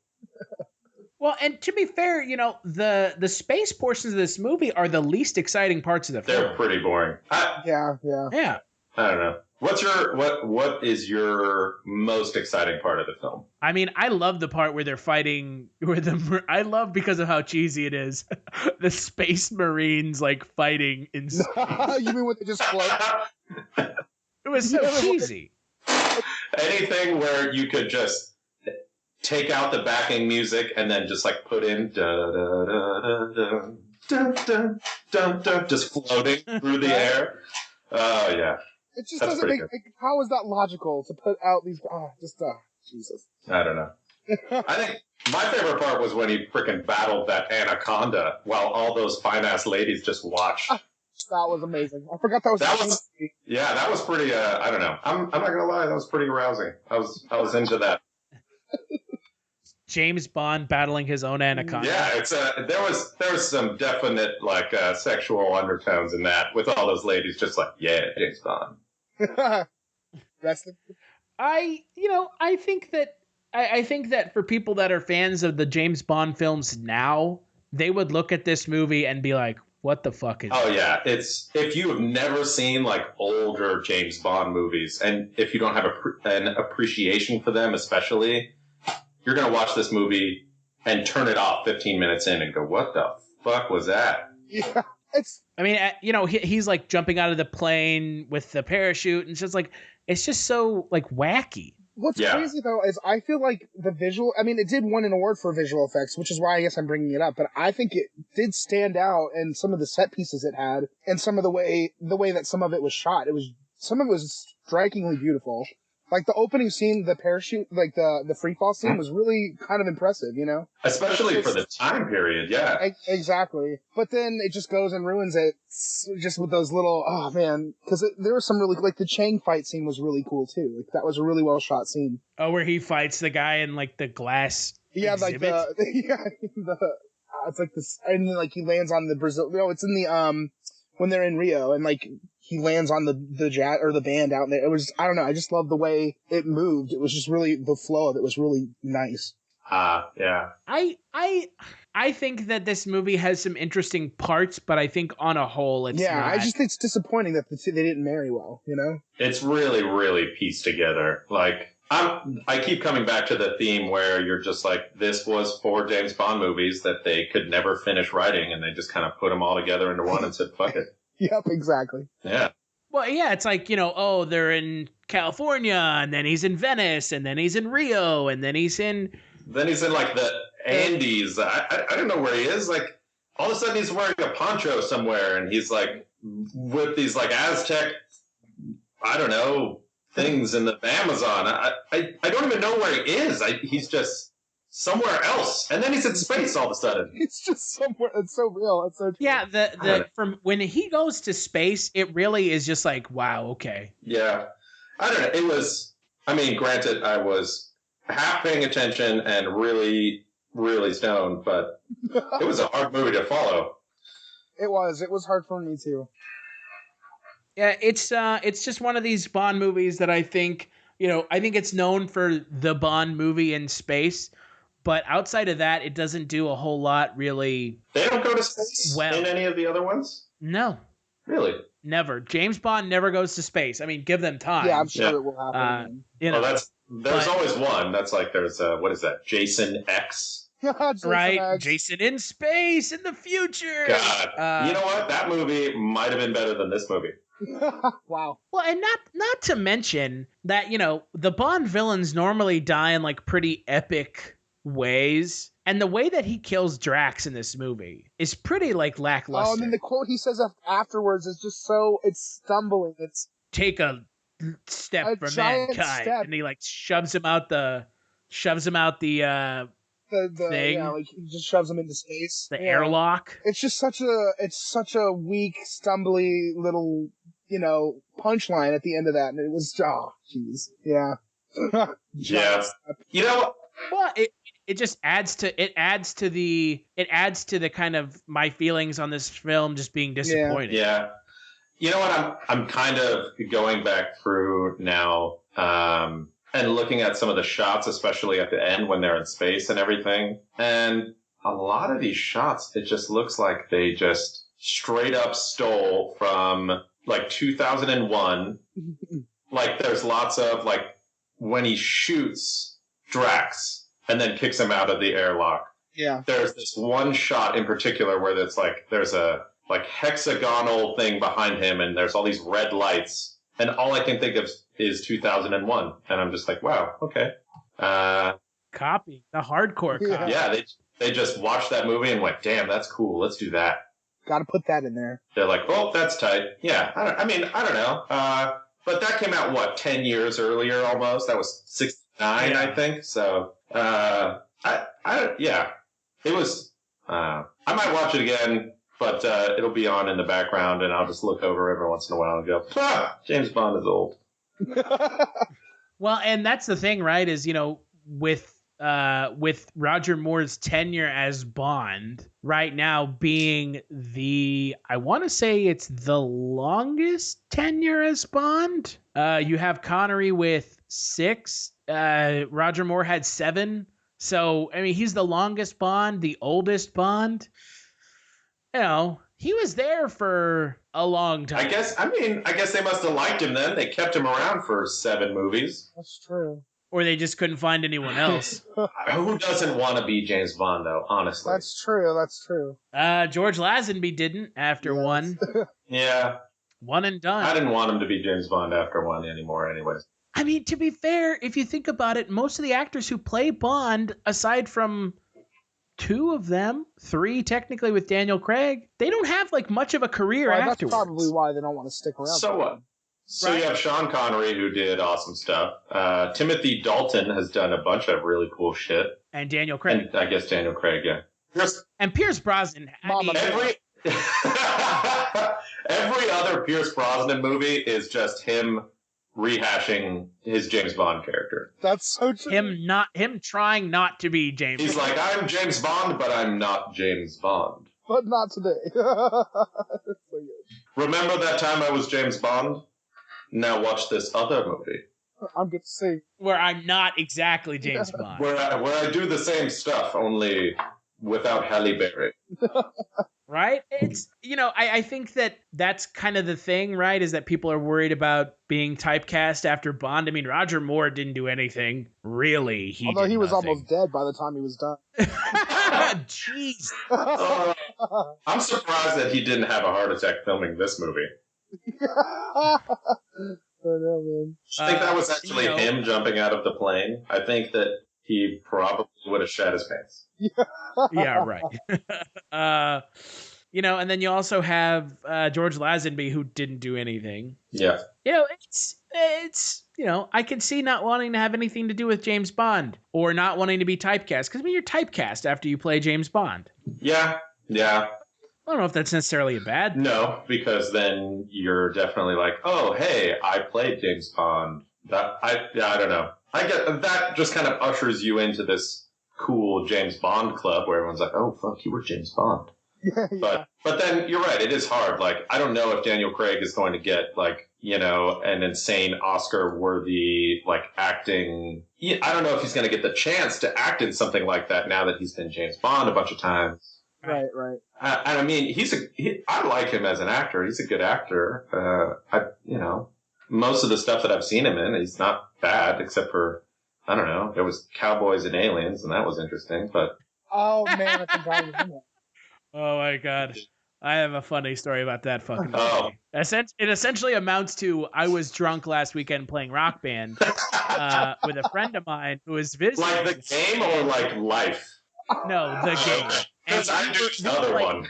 Well, and to be fair, the space portions of this movie are the least exciting parts of the film. They're pretty boring. Yeah. Yeah. I don't know. What is your most exciting part of the film? I mean, I love the part where they're fighting. I love, because of how cheesy it is, the Space Marines fighting in space. You mean when they just float? It was so cheesy. Anything where you could just take out the backing music and then just like put in da da da da da dun, dun, dun, dun, just floating through the air. Oh yeah. It just doesn't make. How is that logical to put out these? Jesus. I don't know. I think my favorite part was when he freaking battled that anaconda while all those fine ass ladies just watched. That was amazing. I forgot that was. Yeah, that was pretty. I don't know. I'm not gonna lie. That was pretty arousing. I was into that. James Bond battling his own anaconda. Yeah, it's there was some definite like sexual undertones in that with all those ladies just like, yeah, James Bond. I think that for people that are fans of the James Bond films now, they would look at this movie and be like, what the fuck is this? Yeah, it's if you have never seen like older James Bond movies and if you don't have an appreciation for them especially, you're going to watch this movie and turn it off 15 minutes in and go, what the fuck was that? Yeah, he's like jumping out of the plane with the parachute and it's just so like wacky. What's crazy though is I feel like the visual, it did win an award for visual effects, which is why I guess I'm bringing it up, but I think it did stand out in some of the set pieces it had and some of the way that some of it was shot. Some of it was strikingly beautiful. Like the opening scene, the parachute, like the free fall scene was really kind of impressive, Especially for the time period, yeah. Exactly. But then it just goes and ruins it just with those little, oh man, because there was some really, like the Chang fight scene was really cool too. Like that was a really well shot scene. Oh, where he fights the guy in like the glass exhibit? It's like this, and then like he lands on the Brazil, it's in the, when they're in Rio and like, he lands on the jet or the band out there. It was, I don't know. I just love the way it moved. It was just really, the flow of it was really nice. Yeah. I think that this movie has some interesting parts, but I think on a whole, it's not. I just think it's disappointing that they didn't marry well, It's really, really pieced together. Like, I keep coming back to the theme where you're just like, this was 4 James Bond movies that they could never finish writing, and they just kind of put them all together into one and said, fuck it. Yep, exactly. Yeah. Well, yeah, it's like, they're in California, and then he's in Venice, and then he's in Rio, and then he's in... Then he's in, like, the Andes. I don't know where he is. Like, all of a sudden he's wearing a poncho somewhere, and he's, like, with these, like, Aztec, I don't know, things in the Amazon. I don't even know where he is. He's just... somewhere else, and then he's in space all of a sudden. It's just somewhere. It's so real. It's so true. Yeah. From when he goes to space, it really is just like, wow, okay. Yeah, I don't know. It was. Granted, I was half paying attention and really, really stoned, but it was a hard movie to follow. It was. It was hard for me too. Yeah, it's just one of these Bond movies that I think it's known for the Bond movie in space. But outside of that, it doesn't do a whole lot, really. They don't go to space in any of the other ones? No. Really? Never. James Bond never goes to space. Give them time. Yeah, I'm sure it will happen. There's always one. That's like there's, what is that, Jason X? Jason in space in the future. God. You know what? That movie might have been better than this movie. Wow. Well, and not to mention that, the Bond villains normally die in, like, pretty epic ways, and the way that he kills Drax in this movie is pretty like lackluster. Oh, and then the quote he says afterwards is just so, it's stumbling. It's take a step for mankind, and he like shoves him out the thing. Yeah, like he just shoves him into space. The airlock. It's just such a weak, stumbly little punchline at the end of that, and it was jeez, yeah. Yeah. Well, it just adds to the kind of my feelings on this film just being disappointing. Yeah. You know what? I'm kind of going back through now and looking at some of the shots, especially at the end when they're in space and everything. And a lot of these shots, it just looks like they just straight up stole from like 2001. Like there's lots of like when he shoots Drax and then kicks him out of the airlock. Yeah. There's this one shot in particular where it's like there's a like hexagonal thing behind him and there's all these red lights and all I can think of is 2001 and I'm just like, wow, okay. Copy the hardcore copy. Yeah, they just watched that movie and went, "Damn, that's cool. Let's do that." Got to put that in there. They're like, "Oh, that's tight." Yeah, I don't know. But that came out 10 years earlier almost. That was 69, I think. So, it was. I might watch it again, but it'll be on in the background, and I'll just look over every once in a while and go, James Bond is old. Well, and that's the thing, right? Is with Roger Moore's tenure as Bond right now being I want to say it's the longest tenure as Bond. You have Connery with 6. Roger Moore had 7. So, I mean, he's the longest Bond, the oldest Bond. He was there for a long time. I guess they must have liked him then. They kept him around for 7 movies. That's true. Or they just couldn't find anyone else. Who doesn't want to be James Bond, though, honestly? That's true. George Lazenby didn't after 1. Yeah. 1 and done. I didn't want him to be James Bond after 1 anymore anyways. I mean, to be fair, if you think about it, most of the actors who play Bond, aside from 2 of them, 3 technically with Daniel Craig, they don't have much of a career afterwards. That's probably why they don't want to stick around. So what? So you have Sean Connery, who did awesome stuff. Timothy Dalton has done a bunch of really cool shit. And Daniel Craig. And I guess Daniel Craig, yeah. And Pierce Brosnan. Every other Pierce Brosnan movie is just him rehashing his James Bond character. That's so true. Him trying not to be James He's Bond. like, I'm James Bond, but I'm not James Bond. But not today. So good. Remember that time I was James Bond? Now watch this other movie. I'm good to see. Where I'm not exactly James Bond. Where I do the same stuff, only without Halle Berry. Right? It's, I think that's kind of the thing, right? Is that people are worried about being typecast after Bond. I mean, Roger Moore didn't do anything, really. Although he was almost dead by the time he was done. Jeez. I'm surprised that he didn't have a heart attack filming this movie. I know, man. I think that was actually him jumping out of the plane. I think that he probably would have shat his pants. Yeah, right. And then you also have George Lazenby, who didn't do anything. Yeah. It's I can see not wanting to have anything to do with James Bond or not wanting to be typecast. Because, you're typecast after you play James Bond. Yeah. I don't know if that's necessarily a bad thing. No, because then you're definitely like, oh, hey, I played James Bond. I don't know. I get that just kind of ushers you into this cool James Bond club where everyone's like, oh, fuck, you were James Bond. Yeah. But then you're right, it is hard. I don't know if Daniel Craig is going to get an insane Oscar-worthy acting. I don't know if he's going to get the chance to act in something like that now that he's been James Bond a bunch of times. Right. And I mean, I like him as an actor. He's a good actor. Most of the stuff that I've seen him in, he's not bad, except for, I don't know, there was Cowboys and Aliens, and that was interesting, but... Oh, man, I think I was in that. Oh, my God. I have a funny story about that fucking movie. Oh. It essentially amounts to, I was drunk last weekend playing Rock Band with a friend of mine who was visiting. Like the game or like life? No, the game. Because I do the other one.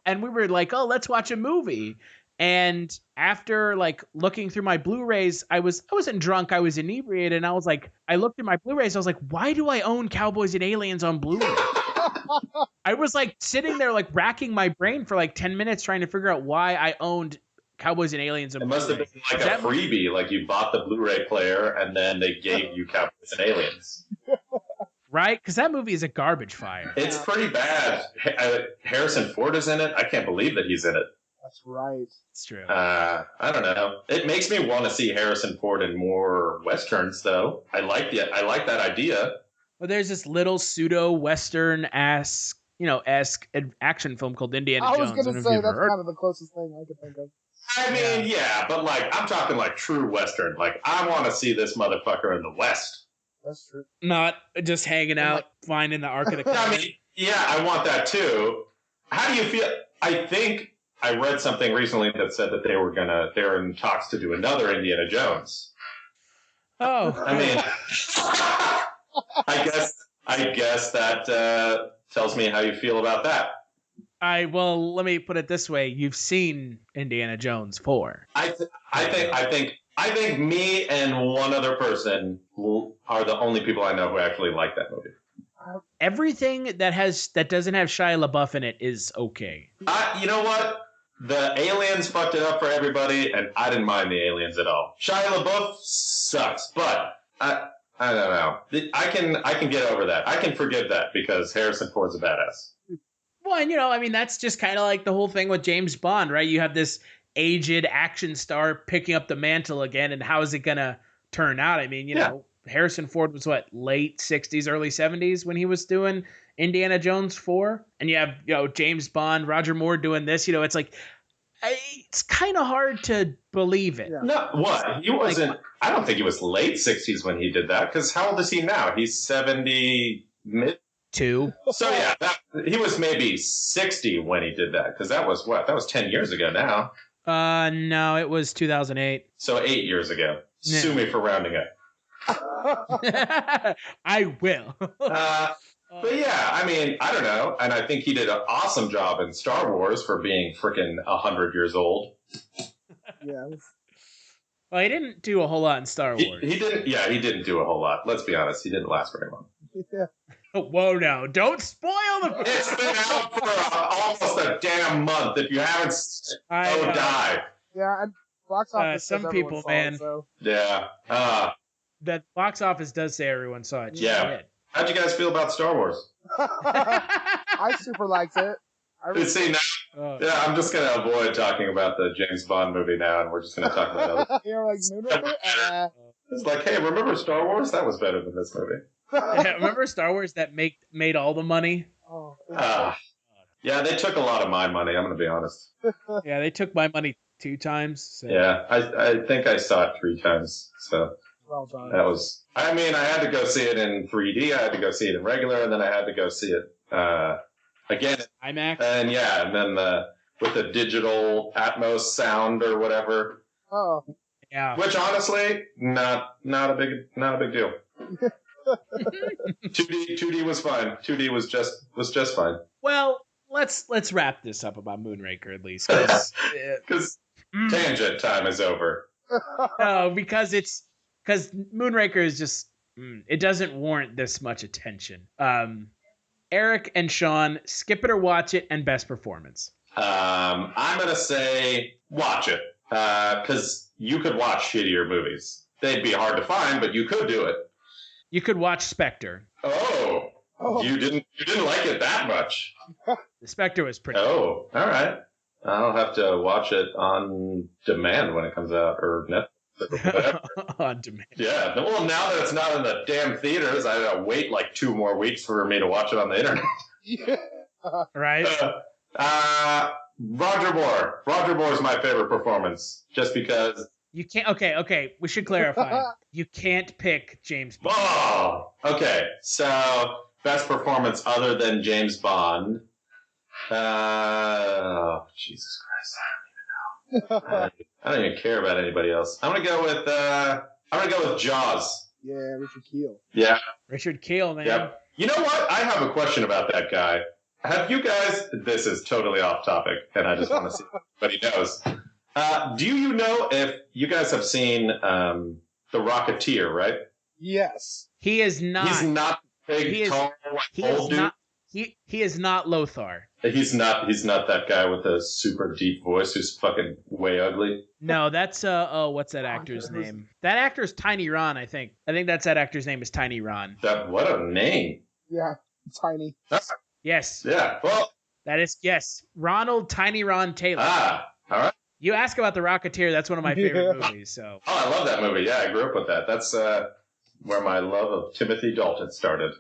and we were like, oh, let's watch a movie. And after looking through my Blu-rays, I wasn't drunk, I was inebriated, and I was like, I looked at my Blu-rays, I was like, why do I own Cowboys and Aliens on Blu-ray? I was sitting there racking my brain for 10 minutes trying to figure out why I owned Cowboys and Aliens on Blu-ray. It must have been a freebie, you bought the Blu-ray player and then they gave you Cowboys and Aliens. Right? Because that movie is a garbage fire. It's pretty bad. Harrison Ford is in it. I can't believe that he's in it. That's right. It's true. I don't know. It makes me want to see Harrison Ford in more westerns, though. I like that idea. Well, there's this little pseudo-western-esque action film called Indiana Jones. I was going to say, that's kind of the closest thing I could think of. I mean, yeah, but I'm talking true western. I want to see this motherfucker in the West. That's true. Not just hanging out, finding the Ark of the Covenant. I mean, yeah, I want that too. How do you feel? I think I read something recently that said that they're in talks to do another Indiana Jones. Oh, I mean, I guess that tells me how you feel about that. Well, let me put it this way: you've seen Indiana Jones 4. I think me and one other person are the only people I know who actually like that movie. Everything that doesn't have Shia LaBeouf in it is okay. You know what? The aliens fucked it up for everybody, and I didn't mind the aliens at all. Shia LaBeouf sucks, but I don't know. I can get over that. I can forgive that because Harrison Ford's a badass. Well, and that's just kind of like the whole thing with James Bond, right? You have this aged action star picking up the mantle again, and how is it gonna turn out? I mean, you know, Harrison Ford was late 60s, early 70s when he was doing Indiana Jones 4, and you have James Bond, Roger Moore doing this. It's like it's kind of hard to believe it. Yeah. No, what? He wasn't. I don't think he was late 60s when he did that. Because how old is he now? He's 70 mid. 2. So yeah, he was maybe 60 when he did that. Because that was what? That was 10 years ago now. No, it was 2008. So 8 years ago. Yeah. Sue me for rounding up. I will. But yeah, I mean, I don't know. And I think he did an awesome job in Star Wars for being freaking 100 years old. Yeah. Well, he didn't do a whole lot in Star Wars. He didn't. Yeah, he didn't do a whole lot. Let's be honest. He didn't last very long. Yeah. Whoa, no. Don't spoil the... It's been out for almost a damn month. If you haven't, die. Yeah, and box office some people, man. So. Yeah. That box office does say everyone saw it. Yeah. How'd you guys feel about Star Wars? I super liked it. See, now, yeah, I'm just going to avoid talking about the James Bond movie now, and we're just going to talk about other. You're like, Moonraker? It's like, hey, remember Star Wars? That was better than this movie. Yeah, remember Star Wars that made all the money? Oh. Yeah, they took a lot of my money, I'm going to be honest. Yeah, they took my money 2 times. So. Yeah, I think I saw it 3 times, so... Well done. That was, I mean, I had to go see it in 3D, I had to go see it in regular, and then I had to go see it again. IMAX? And yeah, and then with the digital Atmos sound or whatever. Oh. Yeah. Which honestly, not a big deal. 2D was fine. 2D was just fine. Well, let's wrap this up about Moonraker at least. Because tangent time is over. No, because Moonraker is just it doesn't warrant this much attention. Eric and Sean, skip it or watch it, and best performance. I'm gonna say watch it because you could watch shittier movies. They'd be hard to find, but you could do it. You could watch Spectre. Oh. You didn't like it that much. The Spectre was pretty. Oh, all right. I'll have to watch it on demand when it comes out, or Netflix. On demand. Yeah. Well, now that it's not in the damn theaters, I gotta wait like 2 more weeks for me to watch it on the internet. Yeah. Right. Roger Moore. Roger Moore is my favorite performance, just because. You can't. Okay. We should clarify. You can't pick James Bond. Oh. Okay. So best performance other than James Bond. Oh, Jesus Christ. I don't even care about anybody else. I'm gonna go with Jaws. Yeah, Richard Kiel. Yeah. Richard Kiel, man. Yep. You know what? I have a question about that guy. Have you guys? This is totally off topic, and I just want to see if anybody knows. Do you know if you guys have seen The Rocketeer? Right? Yes. He is not. He's not big, tall, old dude. He is not Lothar. He's not that guy with a super deep voice who's fucking way ugly. No, that's what's that actor's name? That actor's Tiny Ron, I think. I think that's that actor's name is Tiny Ron. What a name. Yeah, Tiny. Yes. Yeah. Well, that is Ronald Tiny Ron Taylor. All right. You ask about The Rocketeer, that's one of my favorite movies. So. Oh, I love that movie. Yeah, I grew up with that. That's where my love of Timothy Dalton started.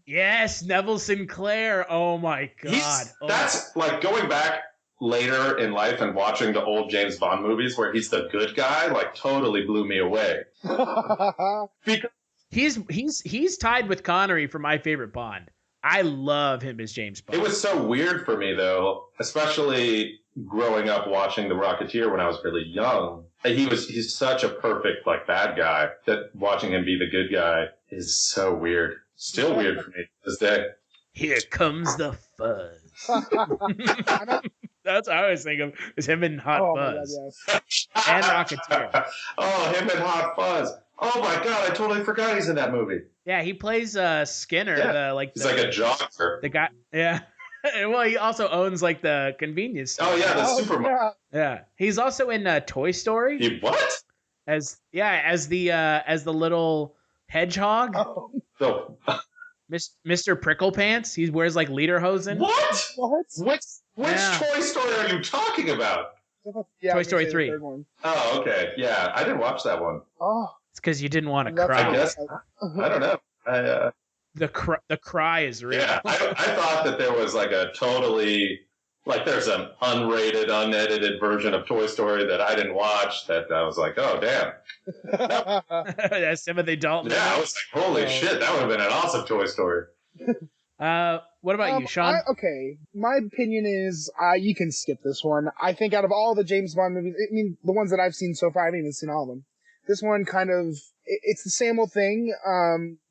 Yes, Neville Sinclair. Oh my God. That's like going back later in life and watching the old James Bond movies where he's the good guy, like totally blew me away. Because he's tied with Connery for my favorite Bond. I love him as James Bond. It was so weird for me though, especially growing up watching The Rocketeer when I was really young, he's such a perfect like bad guy that watching him be the good guy is so weird. Still weird for me to this day. Here comes the fuzz. That's what I always think of, is him in Hot Fuzz. God, yes. And Rocketeer. Oh, him in Hot Fuzz. Oh my God, I totally forgot he's in that movie. Yeah, he plays Skinner. Yeah. He's like a jogger. The guy, yeah. Well, he also owns like the convenience store. Oh yeah, the supermarket. Yeah, he's also in Toy Story. He what? As the little hedgehog. Oh. So, Mr. Prickle Pants. He wears like lederhosen. What? Which Toy Story are you talking about? Yeah, Toy Story 3. Oh, okay. Yeah, I didn't watch that one. Oh, it's because you didn't want to cry. I guess. I don't know. The cry is real. Yeah, I thought that there was like a totally, like there's an unrated, unedited version of Toy Story that I didn't watch that I was like, oh, damn. That's Timothy Dalton. Yeah, I was like, holy shit, that would have been an awesome Toy Story. What about you, Sean? Okay, my opinion is you can skip this one. I think out of all the James Bond movies, I mean, the ones that I've seen so far, I haven't even seen all of them. This one kind of, it's the same old thing,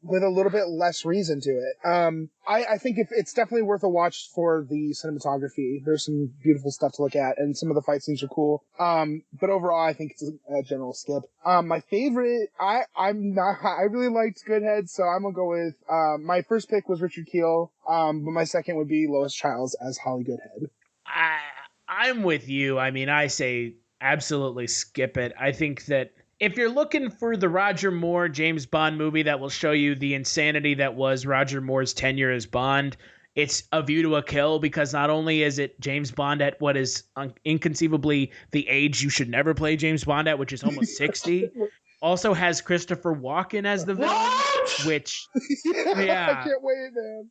with a little bit less reason to it. I think it's definitely worth a watch for the cinematography. There's some beautiful stuff to look at, and some of the fight scenes are cool. But overall, I think it's a general skip. My favorite, I really liked Goodhead, so I'm gonna go with, my first pick was Richard Kiel, but my second would be Lois Chiles as Holly Goodhead. I'm with you. I mean, I say absolutely skip it. I think that if you're looking for the Roger Moore James Bond movie that will show you the insanity that was Roger Moore's tenure as Bond, it's A View to a Kill, because not only is it James Bond at what is inconceivably the age you should never play James Bond at, which is almost 60, also has Christopher Walken as the villain, which, yeah. I can't wait, man.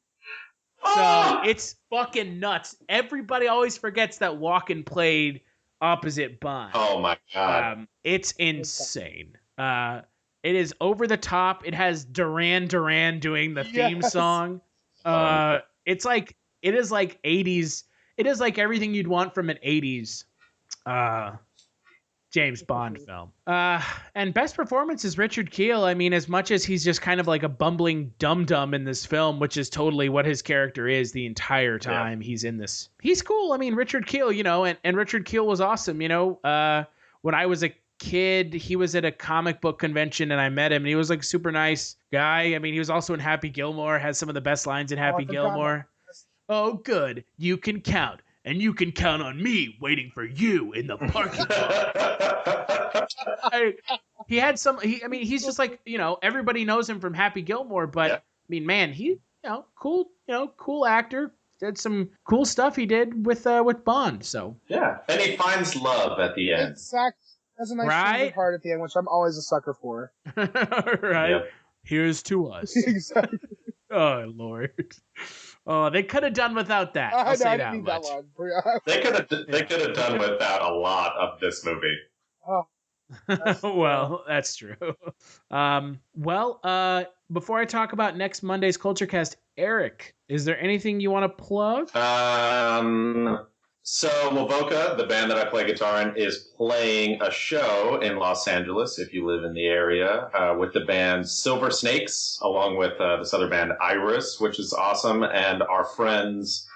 So it's fucking nuts. Everybody always forgets that Walken played opposite Bond. Oh my God. It's insane. It is over the top. It has Duran Duran doing the theme song. It is like 80s. It is like everything you'd want from an 80s James Bond film. And best performance is Richard Kiel. I mean, as much as he's just kind of like a bumbling dum-dum in this film, which is totally what his character is the entire time he's in this. He's cool. I mean, Richard Kiel, and Richard Kiel was awesome. When I was a kid, he was at a comic book convention and I met him, and he was like a super nice guy. I mean, he was also in Happy Gilmore, has some of the best lines in Happy Gilmore. Oh, good. You can count. And you can count on me waiting for you in the parking lot. He's just like, everybody knows him from Happy Gilmore, but I mean, man, he, cool actor. Did some cool stuff he did with Bond. So yeah, and he finds love at the end. Exactly. That's a nice change of heart at the end, which I'm always a sucker for. Right. Yep. Here's to us. Exactly. Oh Lord. Oh, they could have done without that. I'll say that much. They could have done without a lot of this movie. Oh. Well, that's true. Before I talk about next Monday's Kulturecast, Eric, is there anything you want to plug? So Wovoka, the band that I play guitar in, is playing a show in Los Angeles, if you live in the area, with the band Silver Snakes, along with this other band Iris, which is awesome, and our friends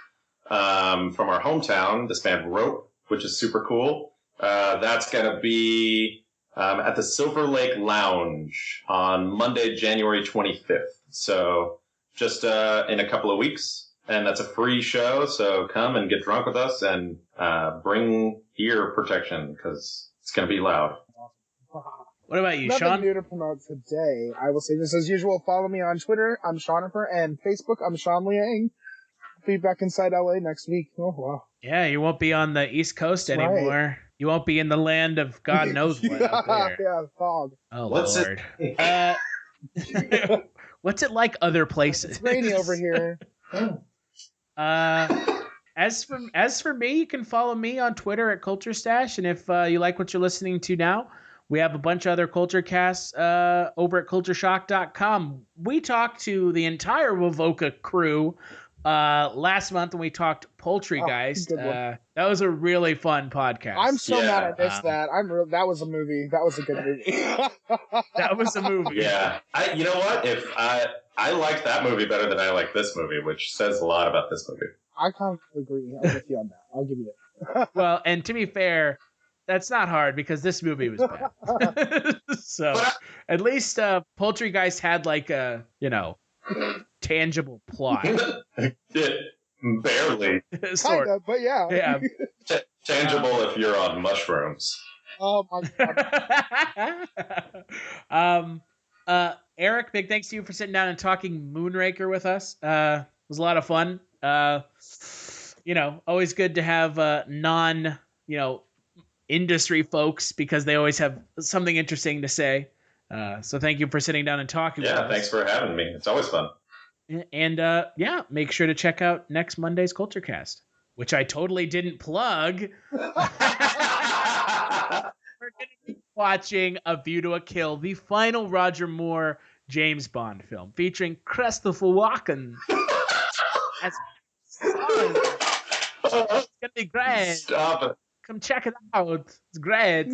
from our hometown, this band Rope, which is super cool. That's going to be at the Silver Lake Lounge on Monday, January 25th. So just in a couple of weeks. And that's a free show, so come and get drunk with us and bring ear protection, because it's going to be loud. What about you, Nothing Sean? new to promote today. I will say just as usual, follow me on Twitter. I'm Seanifer, and Facebook, I'm Sean Liang. Be back inside LA next week. Oh, wow. Yeah, you won't be on the East Coast anymore. Right. You won't be in the land of God knows what out there. Yeah, fog. Oh, Lord. What's it like other places? It's rainy over here. As for me, you can follow me on Twitter at Kulturestash, and if you like what you're listening to now, we have a bunch of other Kulturecasts over at kultureshock.com. We talk to the entire Wovoka crew, last month when we talked Poultrygeist, that was a really fun podcast. I'm so mad I missed that. That was a movie. That was a good movie. That was a movie. Yeah. You know what? If I liked that movie better than I like this movie, which says a lot about this movie. I kind of agree. I'm with you on that. I'll give you it. Well, and to be fair, that's not hard because this movie was bad. So at least Poultrygeist had like a, tangible plot. Barely. Sort of, but yeah. Yeah. Tangible if you're on mushrooms. Oh my God. Eric, big thanks to you for sitting down and talking Moonraker with us. It was a lot of fun. Always good to have non, industry folks because they always have something interesting to say. So thank you for sitting down and talking with us. Yeah, thanks for having me. It's always fun. And make sure to check out next Monday's Kulturecast, which I totally didn't plug. We're going to be watching A View to a Kill, the final Roger Moore James Bond film, featuring Christopher Walken. As it's going to be great. Stop it. Come check it out. It's great.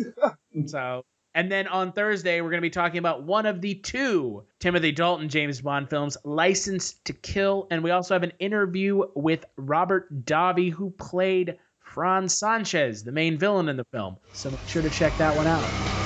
And then on Thursday, we're going to be talking about one of the two Timothy Dalton James Bond films, License to Kill. And we also have an interview with Robert Davi, who played Franz Sanchez, the main villain in the film. So make sure to check that one out.